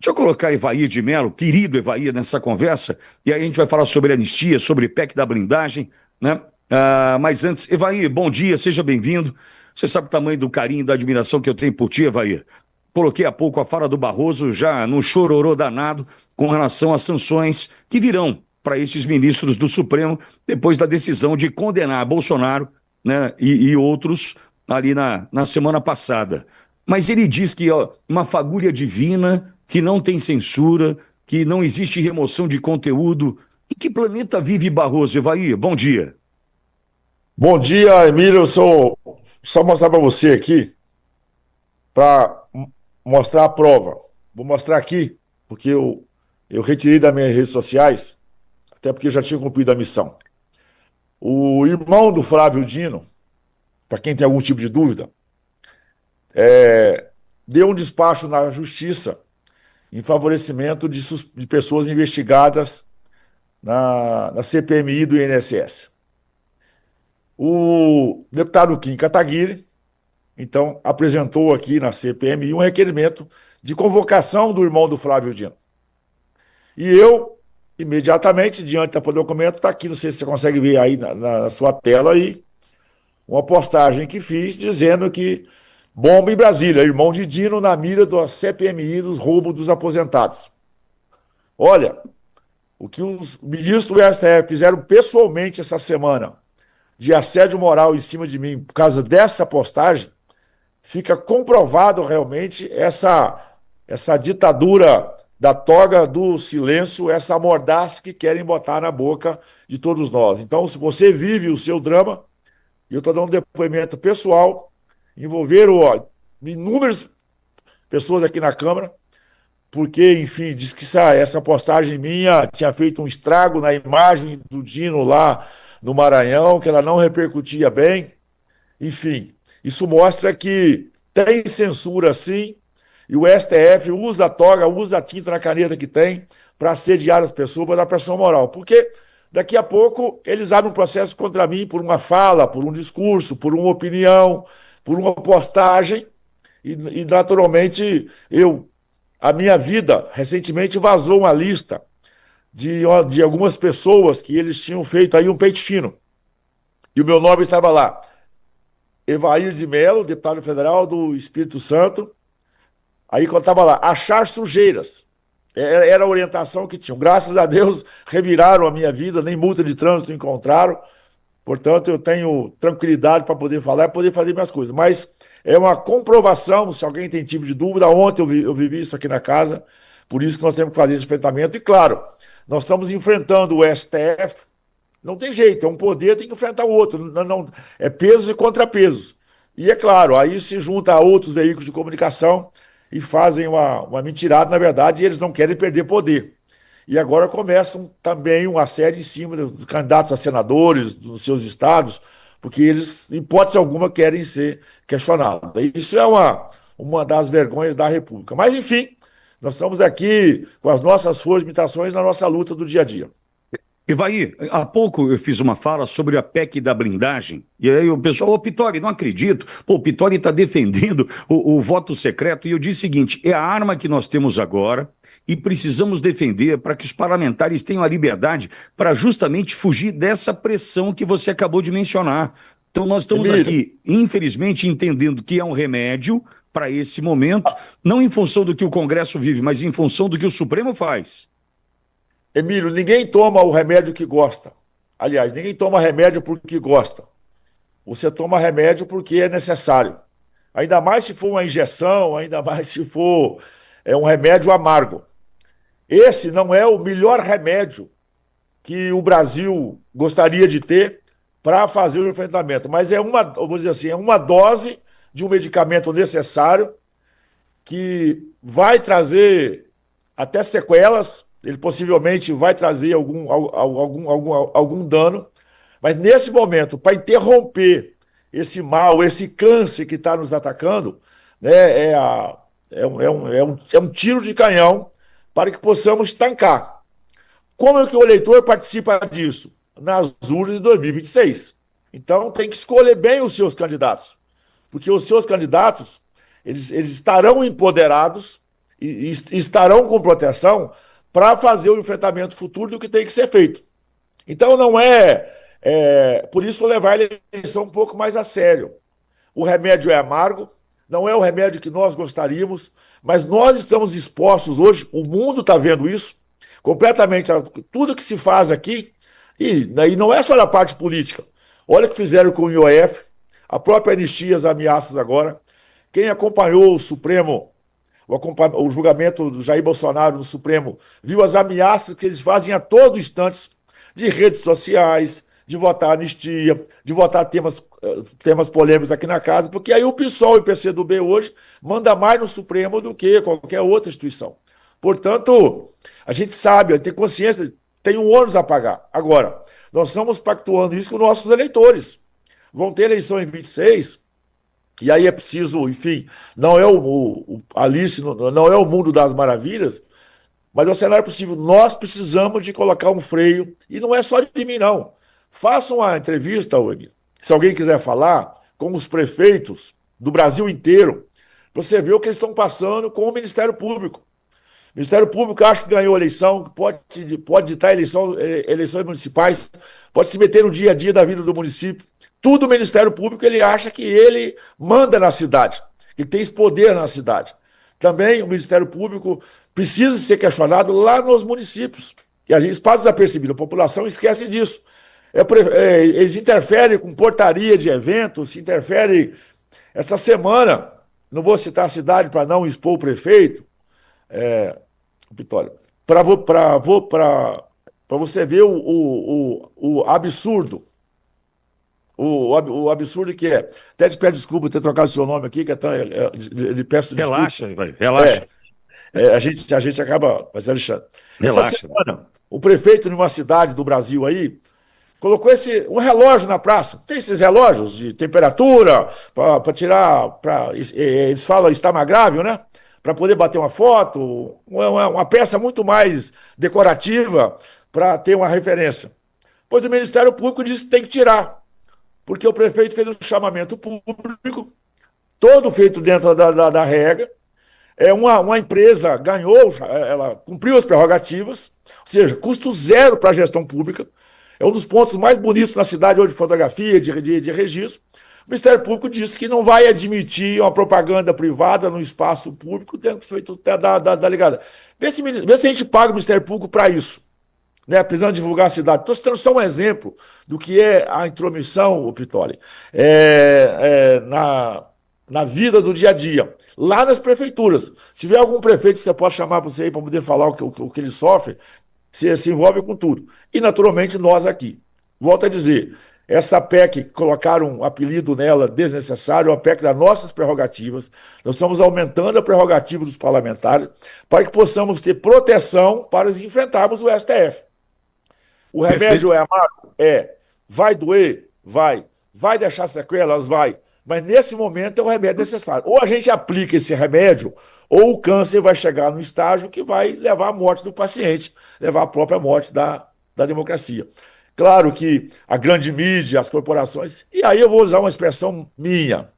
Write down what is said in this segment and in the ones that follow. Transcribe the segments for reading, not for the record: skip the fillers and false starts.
Deixa eu colocar Evair de Mello, querido Evair, nessa conversa, e aí a gente vai falar sobre anistia, sobre PEC da blindagem, né? Mas antes, Evair, bom dia, seja bem-vindo. Você sabe o tamanho do carinho e da admiração que eu tenho por ti, Evair. Coloquei há pouco a fala do Barroso já num chororô danado com relação às sanções que virão para esses ministros do Supremo depois da decisão de condenar Bolsonaro, né, e outros ali na semana passada. Mas ele diz que ó, uma fagulha divina, que não tem censura, que não existe remoção de conteúdo. Em que planeta vive Barroso, Evair? Bom dia. Bom dia, Emílio. Eu sou só mostrar para você aqui para mostrar a prova. Vou mostrar aqui porque eu retirei das minhas redes sociais, até porque eu já tinha cumprido a missão. O irmão do Flávio Dino, para quem tem algum tipo de dúvida, deu um despacho na justiça em favorecimento de pessoas investigadas na CPMI do INSS. O deputado Kim Kataguiri, então, apresentou aqui na CPMI um requerimento de convocação do irmão do Flávio Dino. E eu, imediatamente, diante do documento, está aqui, não sei se você consegue ver aí na sua tela, aí, uma postagem que fiz dizendo que bomba em Brasília, irmão de Dino na mira da CPMI dos roubos dos aposentados. Olha, o que os ministros do STF fizeram pessoalmente essa semana de assédio moral em cima de mim por causa dessa postagem, fica comprovado realmente essa ditadura da toga do silêncio, essa mordaça que querem botar na boca de todos nós. Então, se você vive o seu drama, e eu estou dando um depoimento pessoal, envolveram inúmeras pessoas aqui na Câmara, porque, enfim, diz que essa postagem minha tinha feito um estrago na imagem do Dino lá no Maranhão, que ela não repercutia bem. Enfim, isso mostra que tem censura sim, e o STF usa a toga, usa a tinta na caneta que tem para assediar as pessoas, para dar pressão moral. Porque daqui a pouco eles abrem um processo contra mim por uma fala, por um discurso, por uma opinião, por uma postagem, e naturalmente a minha vida, recentemente vazou uma lista de algumas pessoas que eles tinham feito aí um peito fino. E o meu nome estava lá. Evair de Mello, deputado federal do Espírito Santo. Aí quando estava lá, achar sujeiras. Era a orientação que tinham. Graças a Deus, reviraram a minha vida, nem multa de trânsito encontraram. Portanto, eu tenho tranquilidade para poder falar e poder fazer minhas coisas. Mas é uma comprovação, se alguém tem tipo de dúvida, ontem eu vivi isso aqui na casa, por isso que nós temos que fazer esse enfrentamento. E claro, nós estamos enfrentando o STF, não tem jeito, é um poder, tem que enfrentar o outro. É pesos e contrapesos. E é claro, aí se junta a outros veículos de comunicação e fazem uma mentirada, na verdade, e eles não querem perder poder. E agora começam também uma série em cima dos candidatos a senadores dos seus estados, porque eles, em hipótese alguma, querem ser questionados. Isso é uma das vergonhas da República. Mas, enfim, nós estamos aqui com as nossas forças e limitações na nossa luta do dia a dia. Evair, há pouco eu fiz uma fala sobre a PEC da blindagem, e aí o pessoal, ô Pitori, não acredito, pô, o Pitori está defendendo o voto secreto, e eu disse o seguinte, é a arma que nós temos agora, e precisamos defender para que os parlamentares tenham a liberdade para justamente fugir dessa pressão que você acabou de mencionar. Então nós estamos Emílio, aqui, infelizmente, entendendo que é um remédio para esse momento, não em função do que o Congresso vive, mas em função do que o Supremo faz. Emílio, ninguém toma o remédio que gosta. Aliás, ninguém toma remédio porque gosta. Você toma remédio porque é necessário. Ainda mais se for uma injeção, ainda mais se for um remédio amargo. Esse não é o melhor remédio que o Brasil gostaria de ter para fazer o enfrentamento, mas vou dizer assim, é uma dose de um medicamento necessário que vai trazer até sequelas, ele possivelmente vai trazer algum dano, mas nesse momento, para interromper esse mal, esse câncer que está nos atacando, né, é um tiro de canhão para que possamos estancar. Como é que o eleitor participa disso? Nas urnas de 2026. Então tem que escolher bem os seus candidatos, porque os seus candidatos eles estarão empoderados estarão com proteção para fazer o enfrentamento futuro do que tem que ser feito. Então não por isso levar a eleição um pouco mais a sério. O remédio é amargo, não é o remédio que nós gostaríamos, mas nós estamos expostos hoje, o mundo está vendo isso, completamente, tudo que se faz aqui, e não é só na parte política. Olha o que fizeram com o IOF, a própria anistia, as ameaças agora. Quem acompanhou o Supremo, o julgamento do Jair Bolsonaro no Supremo, viu as ameaças que eles fazem a todo instante de redes sociais, de votar anistia, de votar temas polêmicos aqui na casa, porque aí o PSOL e o PCdoB hoje manda mais no Supremo do que qualquer outra instituição. Portanto, a gente sabe, a gente tem consciência, tem um ônus a pagar. Agora, nós estamos pactuando isso com nossos eleitores. Vão ter eleição em 26, e aí é preciso, enfim, não é Alice, não é o mundo das maravilhas, mas é o cenário possível. Nós precisamos de colocar um freio, e não é só de mim, não. Faça uma entrevista, Wagner, se alguém quiser falar, com os prefeitos do Brasil inteiro, para você ver o que eles estão passando com o Ministério Público. O Ministério Público acha que ganhou a eleição, que pode ditar eleições municipais, pode se meter no dia a dia da vida do município. Tudo o Ministério Público ele acha que ele manda na cidade, que tem esse poder na cidade. Também o Ministério Público precisa ser questionado lá nos municípios. E a gente passa desapercebido, a população esquece disso. Eles interferem com portaria de eventos, se interferem. Essa semana, não vou citar a cidade para não expor o prefeito, Vitória, para você ver o absurdo. O absurdo que é. Até te peço desculpa por ter trocado o seu nome aqui, que lhe peço desculpa. Relaxa, vai, relaxa. A gente acaba. Mas, Alexandre, relaxa. Essa semana, o prefeito de uma cidade do Brasil aí colocou um relógio na praça. Tem esses relógios de temperatura, para tirar. Eles falam estamagrável, né? Para poder bater uma foto, uma peça muito mais decorativa para ter uma referência. Pois o Ministério Público disse que tem que tirar, porque o prefeito fez um chamamento público, todo feito dentro da regra. Uma empresa ganhou, ela cumpriu as prerrogativas, ou seja, custo zero para a gestão pública. É um dos pontos mais bonitos na cidade hoje de fotografia, de registro. O Ministério Público disse que não vai admitir uma propaganda privada no espaço público feito da ligada. Vê se a gente paga o Ministério Público para isso, né? Precisando divulgar a cidade. Estou citando só um exemplo do que é a intromissão, Pitoli, na vida do dia a dia, lá nas prefeituras. Se tiver algum prefeito que você possa chamar para você aí para poder falar o que ele sofre, você se envolve com tudo. E, naturalmente, nós aqui. Volto a dizer, essa PEC, colocaram um apelido nela desnecessário, a PEC das nossas prerrogativas. Nós estamos aumentando a prerrogativa dos parlamentares para que possamos ter proteção para enfrentarmos o STF. O remédio é amargo? Vai doer? Vai. Vai deixar sequelas? Vai. Mas nesse momento é um remédio necessário. Ou a gente aplica esse remédio, ou o câncer vai chegar no estágio que vai levar à morte do paciente, levar à própria morte da democracia. Claro que a grande mídia, as corporações, e aí eu vou usar uma expressão minha,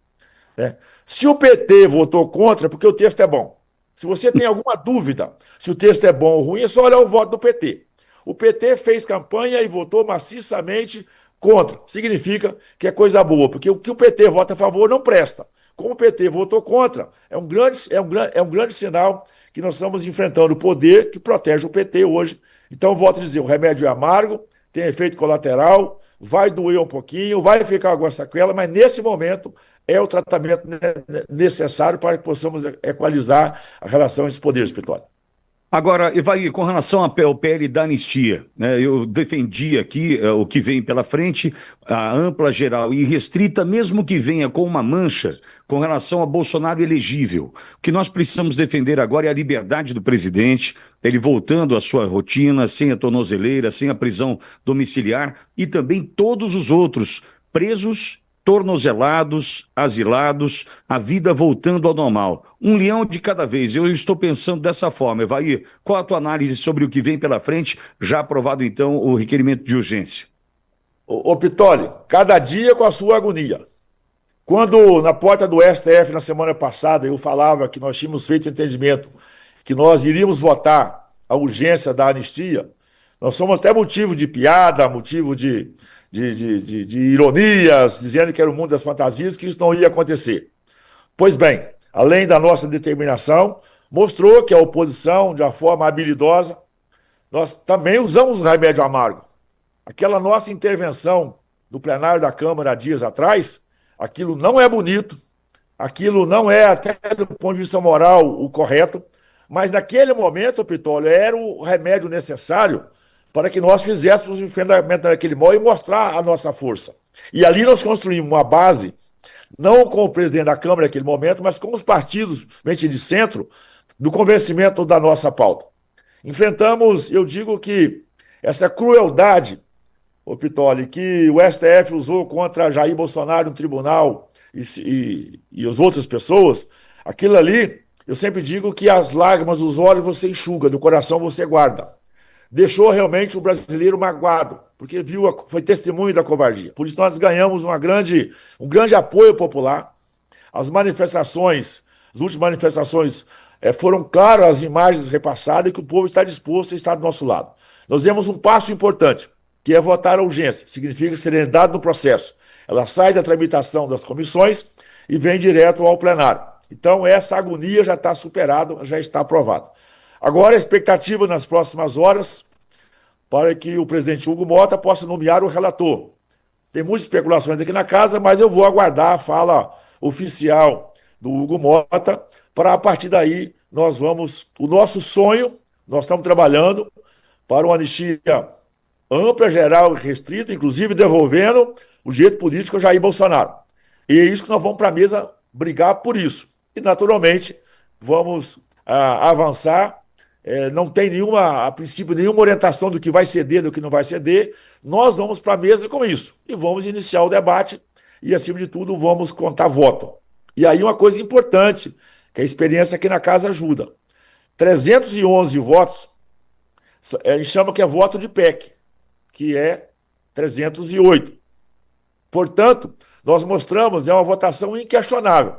né? Se o PT votou contra, é porque o texto é bom. Se você tem alguma dúvida se o texto é bom ou ruim, é só olhar o voto do PT. O PT fez campanha e votou maciçamente contra. Significa que é coisa boa, porque o que o PT vota a favor não presta. Como o PT votou contra, é um grande sinal que nós estamos enfrentando o poder que protege o PT hoje. Então, volto a dizer, o remédio é amargo, tem efeito colateral, vai doer um pouquinho, vai ficar alguma sequela, mas nesse momento é o tratamento necessário para que possamos equalizar a relação entre os poderes, Pitoli. Agora, Evaí, com relação ao PL da anistia, né, eu defendi aqui o que vem pela frente, a ampla, geral e restrita, mesmo que venha com uma mancha com relação a Bolsonaro elegível. O que nós precisamos defender agora é a liberdade do presidente, ele voltando à sua rotina, sem a tornozeleira, sem a prisão domiciliar, e também todos os outros presos, tornozelados, asilados, a vida voltando ao normal. Um leão de cada vez. Eu estou pensando dessa forma. Evaí, qual a tua análise sobre o que vem pela frente? Já aprovado, então, o requerimento de urgência. Ô Pitoli, cada dia com a sua agonia. Quando na porta do STF, na semana passada, eu falava que nós tínhamos feito entendimento que nós iríamos votar a urgência da anistia, nós somos até motivo de piada, motivo de ironias, dizendo que era o mundo das fantasias, que isso não ia acontecer. Pois bem, além da nossa determinação, mostrou que a oposição, de uma forma habilidosa, nós também usamos o remédio amargo. Aquela nossa intervenção no plenário da Câmara há dias atrás, aquilo não é bonito, aquilo não é, até do ponto de vista moral, o correto, mas naquele momento, Pitólio, era o remédio necessário para que nós fizéssemos o enfrentamento daquele mal e mostrar a nossa força. E ali nós construímos uma base, não com o presidente da Câmara naquele momento, mas com os partidos, mente de centro, do convencimento da nossa pauta. Enfrentamos, eu digo que essa crueldade, ô Pitoli, que o STF usou contra Jair Bolsonaro no tribunal e as outras pessoas, aquilo ali, eu sempre digo que as lágrimas dos olhos você enxuga, do coração você guarda. Deixou realmente o brasileiro magoado, porque foi testemunho da covardia. Por isso nós ganhamos um grande apoio popular. As manifestações, as últimas manifestações, foram claras as imagens repassadas e que o povo está disposto a estar do nosso lado. Nós demos um passo importante, que é votar a urgência. Significa serenidade no processo. Ela sai da tramitação das comissões e vem direto ao plenário. Então, essa agonia já está superada, já está aprovada. Agora, a expectativa nas próximas horas para que o presidente Hugo Mota possa nomear o relator. Tem muitas especulações aqui na casa, mas eu vou aguardar a fala oficial do Hugo Mota para, a partir daí, o nosso sonho, nós estamos trabalhando para uma anistia ampla, geral e restrita, inclusive devolvendo o direito político a Jair Bolsonaro. E é isso que nós vamos para a mesa brigar por isso. E, naturalmente, vamos avançar. Não tem a princípio, nenhuma orientação do que vai ceder, do que não vai ceder. Nós vamos para a mesa com isso. E vamos iniciar o debate e, acima de tudo, vamos contar voto. E aí uma coisa importante, que a experiência aqui na casa ajuda. 311 votos, a gente chama que é voto de PEC, que é 308. Portanto, nós mostramos uma votação inquestionável.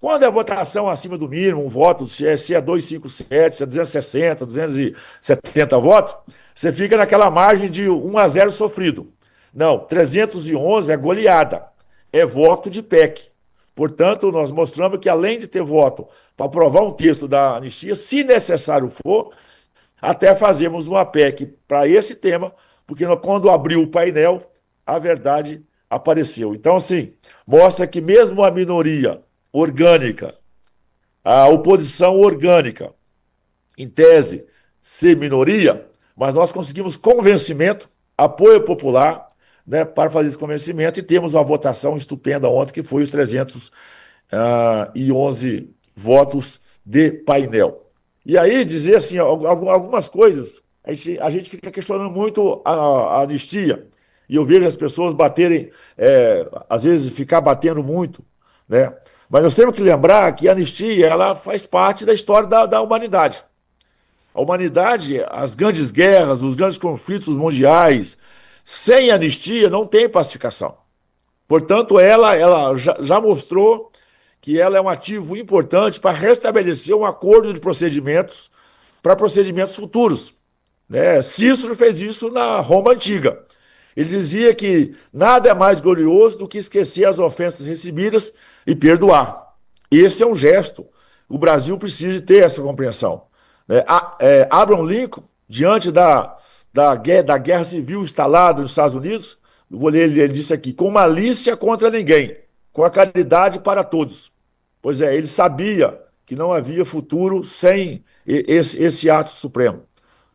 Quando é votação acima do mínimo, um voto, se é 257, se é 260, 270 votos, você fica naquela margem de 1-0 sofrido. Não, 311 é goleada, é voto de PEC. Portanto, nós mostramos que, além de ter voto para aprovar um texto da anistia, se necessário for, até fazemos uma PEC para esse tema, porque quando abriu o painel, a verdade apareceu. Então, assim, mostra que mesmo a minoria orgânica, a oposição orgânica, em tese, ser minoria, mas nós conseguimos convencimento, apoio popular, né, para fazer esse convencimento, e temos uma votação estupenda ontem, que foi os 311 votos de painel. E aí, dizer assim, algumas coisas, a gente fica questionando muito a anistia, e eu vejo as pessoas baterem, às vezes ficar batendo muito, né? Mas nós temos que lembrar que a anistia, ela faz parte da história da humanidade. A humanidade, as grandes guerras, os grandes conflitos mundiais, sem anistia não tem pacificação. Portanto, ela já mostrou que ela é um ativo importante para restabelecer um acordo de procedimentos para procedimentos futuros, né? Cícero fez isso na Roma Antiga. Ele dizia que nada é mais glorioso do que esquecer as ofensas recebidas e perdoar. Esse é um gesto. O Brasil precisa ter essa compreensão. Abraham Lincoln, diante da guerra civil instalada nos Estados Unidos, vou ler, ele disse aqui, com malícia contra ninguém, com a caridade para todos. Pois é, ele sabia que não havia futuro sem esse ato supremo.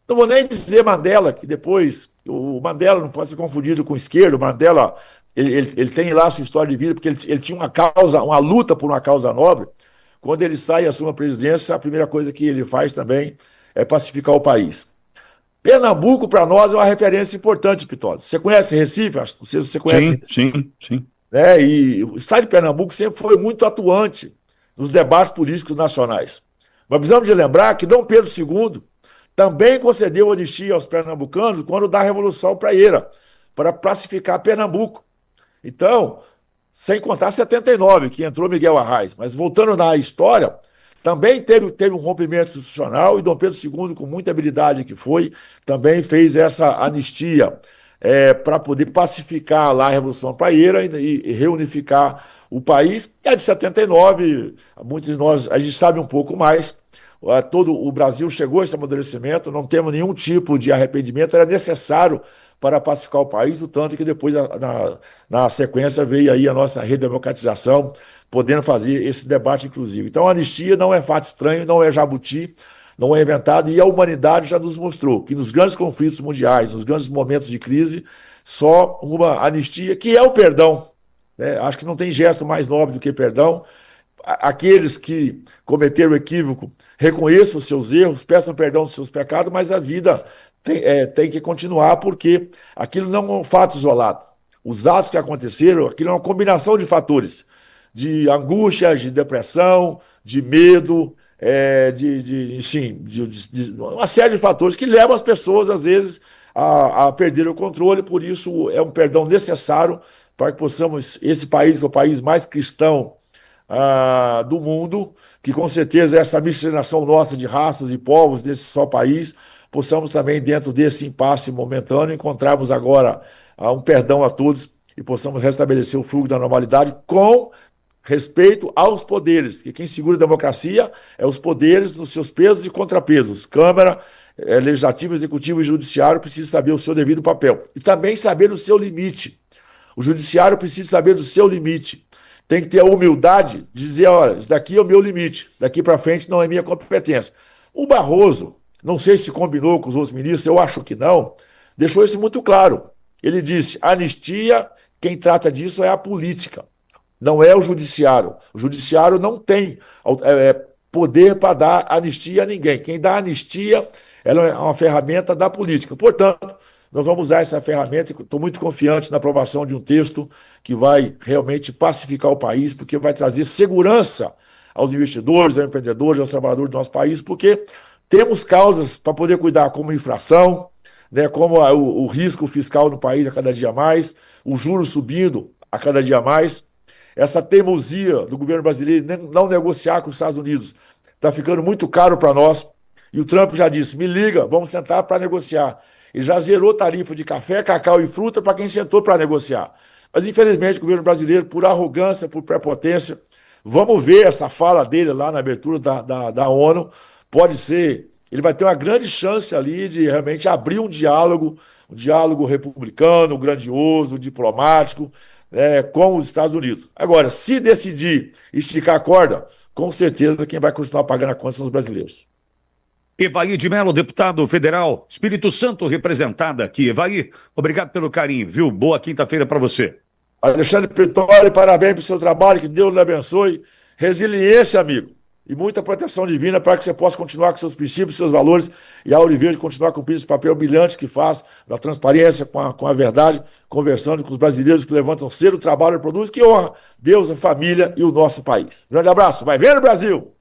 Não vou nem dizer Mandela, que depois, o Mandela não pode ser confundido com o esquerdo, o Mandela, ele tem lá a sua história de vida, porque ele tinha uma luta por uma causa nobre. Quando ele sai e assume a presidência, a primeira coisa que ele faz também é pacificar o país. Pernambuco, para nós, é uma referência importante, Pitólio. Você conhece Recife? Não sei se você conhece Recife. Sim. E o estado de Pernambuco sempre foi muito atuante nos debates políticos nacionais. Mas precisamos de lembrar que Dom Pedro II também concedeu anistia aos pernambucanos quando da Revolução Praieira, para pacificar Pernambuco. Então, sem contar 79, que entrou Miguel Arraes. Mas voltando na história, também teve um rompimento institucional e Dom Pedro II, com muita habilidade que foi, também fez essa anistia para poder pacificar lá a Revolução Praieira e reunificar o país. E a de 79, muitos de nós, a gente sabe um pouco mais, todo o Brasil chegou a esse amadurecimento, não temos nenhum tipo de arrependimento, era necessário para pacificar o país, o tanto que depois, na sequência, veio aí a nossa redemocratização, podendo fazer esse debate, inclusive. Então, a anistia não é fato estranho, não é jabuti, não é inventado, e a humanidade já nos mostrou que nos grandes conflitos mundiais, nos grandes momentos de crise, só uma anistia, que é o perdão, né? Acho que não tem gesto mais nobre do que perdão. Aqueles que cometeram equívoco reconheçam os seus erros, peçam perdão dos seus pecados, mas a vida tem que continuar, porque aquilo não é um fato isolado. Os atos que aconteceram, aquilo é uma combinação de fatores, de angústia, de depressão, de medo, uma série de fatores que levam as pessoas, às vezes, a perder o controle. Por isso, é um perdão necessário para que possamos, esse país, que é o país mais cristão do mundo, que com certeza essa miscigenação nossa de raças e povos desse só país, possamos também, dentro desse impasse momentâneo, encontrarmos agora um perdão a todos e possamos restabelecer o fluxo da normalidade com respeito aos poderes, que quem segura a democracia é os poderes nos seus pesos e contrapesos. Câmara, Legislativo, Executivo e Judiciário precisam saber o seu devido papel. E também saber o seu limite. O Judiciário precisa saber do seu limite. Tem que ter a humildade de dizer, olha, isso daqui é o meu limite, daqui para frente não é minha competência. O Barroso, não sei se combinou com os outros ministros, eu acho que não, deixou isso muito claro. Ele disse, anistia, quem trata disso é a política, não é o judiciário. O judiciário não tem poder para dar anistia a ninguém. Quem dá anistia ela é uma ferramenta da política. Portanto, nós vamos usar essa ferramenta e estou muito confiante na aprovação de um texto que vai realmente pacificar o país, porque vai trazer segurança aos investidores, aos empreendedores, aos trabalhadores do nosso país, porque temos causas para poder cuidar, como inflação, né, como o risco fiscal no país a cada dia mais, os juros subindo a cada dia mais, essa teimosia do governo brasileiro não negociar com os Estados Unidos está ficando muito caro para nós, e o Trump já disse, me liga, vamos sentar para negociar. Ele já zerou tarifa de café, cacau e fruta para quem sentou para negociar. Mas, infelizmente, o governo brasileiro, por arrogância, por prepotência, vamos ver essa fala dele lá na abertura da ONU, pode ser, ele vai ter uma grande chance ali de realmente abrir um diálogo republicano, grandioso, diplomático, com os Estados Unidos. Agora, se decidir esticar a corda, com certeza quem vai continuar pagando a conta são os brasileiros. Evaí de Mello, deputado federal, Espírito Santo representada aqui. Evaí, obrigado pelo carinho, viu? Boa quinta-feira para você. Alexandre Pretório, parabéns pelo seu trabalho, que Deus lhe abençoe. Resiliência, amigo, e muita proteção divina para que você possa continuar com seus princípios, seus valores, e a Ouro Verde continuar cumprindo esse papel brilhante que faz, da transparência, com a verdade, conversando com os brasileiros que levantam cedo, trabalham e produzem, que honra Deus, a família e o nosso país. Grande abraço, vai vendo, Brasil!